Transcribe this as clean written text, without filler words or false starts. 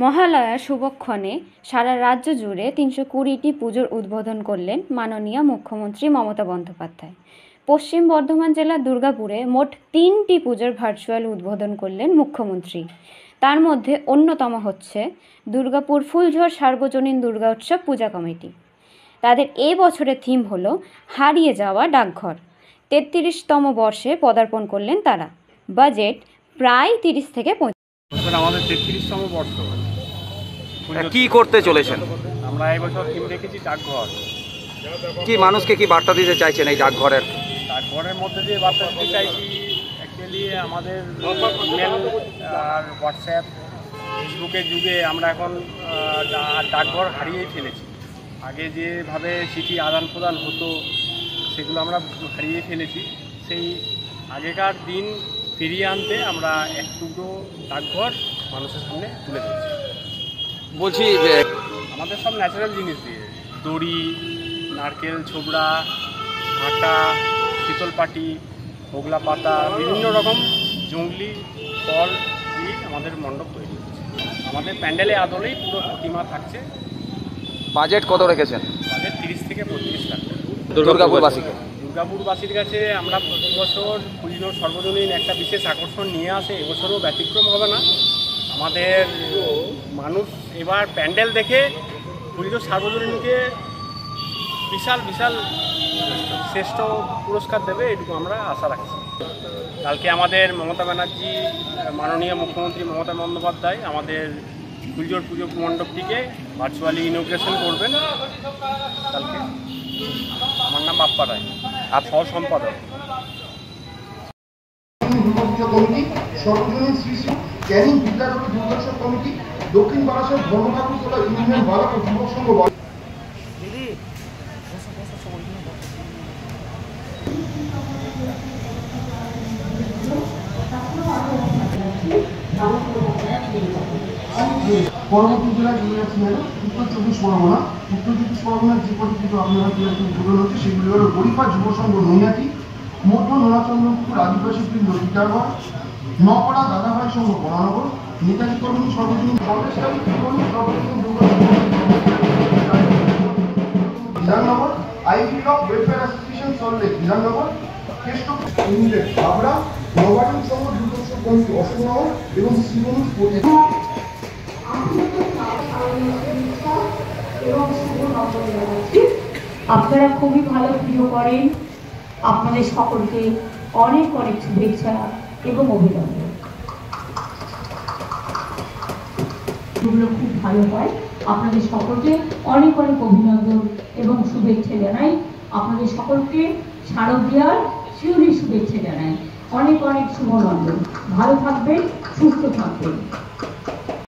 মহালয়া শুভক্ষণে সারা রাজ্য জুড়ে ৩২০টি পুজোর উদ্বোধন করলেন মাননীয় মুখ্যমন্ত্রী মমতা বন্দ্যোপাধ্যায়। পশ্চিম বর্ধমান জেলার দুর্গাপুরে মোট ৩টি পুজোর ভার্চুয়াল উদ্বোধন করলেন মুখ্যমন্ত্রী। তার মধ্যে অন্যতম হচ্ছে দুর্গাপুর ফুলঝড় সার্বজনীন দুর্গা উৎসব পূজা কমিটি। তাদের এই বছরের থিম হলো হারিয়ে যাওয়া ডাকঘর। ৩৩তম বর্ষে পদার্পণ করলেন তারা। বাজেট প্রায় ৩০ থেকে ৩৫। আমাদের ৩৩তম বর্ষ। কি করতে চলেছেন? আমরা এই বছর থিম রেখেছি ডাকঘর। কি মানুষকে কি বার্তা দিতে চাইছেন এই ডাকঘরের মধ্যে দিয়ে বার্তা দিতে চাইছি? অ্যাকচুয়ালি আমাদের ইমেল আর হোয়াটসঅ্যাপ ফেসবুকের যুগে আমরা এখন ডাকঘর হারিয়েই ফেলেছি। আগে যেভাবে চিঠি আদান প্রদান হতো সেগুলো আমরা হারিয়ে ফেলেছি। সেই আগেকার দিন ফিরিয়ে আনতে আমরা এক টুকরো ডাকঘর মানুষের সামনে তুলে দিচ্ছি। বলছি আমাদের সব ন্যাচারাল জিনিস দিয়ে, দড়ি, নারকেল ছোবড়া, আটা, শীতলপাটি, হোগলা পাতা, বিভিন্ন রকম জঙ্গলি ফল দিয়ে আমাদের মণ্ডপ তৈরি হচ্ছে। আমাদের প্যান্ডেলে আদলেই পুরো প্রতিমা থাকছে। বাজেট কত রেখেছেন? বাজেট ৩০ থেকে ৩৫ লাখ টাকা। দুর্গাপুরবাসীর কাছে আমরা প্রতি বছর পুজোর সর্বজনীন একটা বিশেষ আকর্ষণ নিয়ে আসে। এবছরও ব্যতিক্রম হবে না। আমাদের মানুষ এবার প্যান্ডেল দেখে পুজোর সার্বজনীনকে বিশাল বিশাল শ্রেষ্ঠ পুরস্কার দেবে, এটুকু আমরা আশা রাখছি। কালকে আমাদের মমতা ব্যানার্জি, মাননীয় মুখ্যমন্ত্রী মমতা বন্দ্যোপাধ্যায় আমাদের ফুলঝড় পুজো মণ্ডপটিকে ভার্চুয়ালি ইনোগ্রেশন করবেন কালকে। আমার নাম বাপ্পা রায়, আর সহ সম্পাদক। দক্ষিণ বারাসাত ধর্মঠাকুরতলা ইউনিয়ন বালক ও যুবক সংঘ। পরবর্তী জেলায় উত্তর ২৪ পরগনা। উত্তর ২৪ পরগনার যে কটি পুজো আপনারা উদ্বোধন হচ্ছে সেগুলি হল গরিফা যুব সংঘ নৈহাটি, মধ্য নোনাচন্দ্রপুর আদিবাসী বৃন্দ টিটাগড়, নকড়া দাদাভাই সংঘ বরানগর, নেতাজি কর্মী সর্বজনীন বিধাননগর, আইভি লক welfare association Salt Lake Bidhannagar, Keshto united Habra, নবায়ন সংঘ দুর্গোৎসব কমিটি অশোকনগর এবং শিবনুষ আপনারা খুবই ভালো পুজো করেন। আপনাদের সকলকে অনেক অনেক শুভেচ্ছা এবং অভিনন্দন। এগুলো খুব ভালো হয়। আপনাদের সকলকে অনেক অনেক অভিনন্দন এবং শুভেচ্ছা জানাই। আপনাদের সকলকে শারদীয়ার শিউরি শুভেচ্ছা জানাই। অনেক অনেক শুভনন্দন। ভালো থাকবেন, সুস্থ থাকবেন।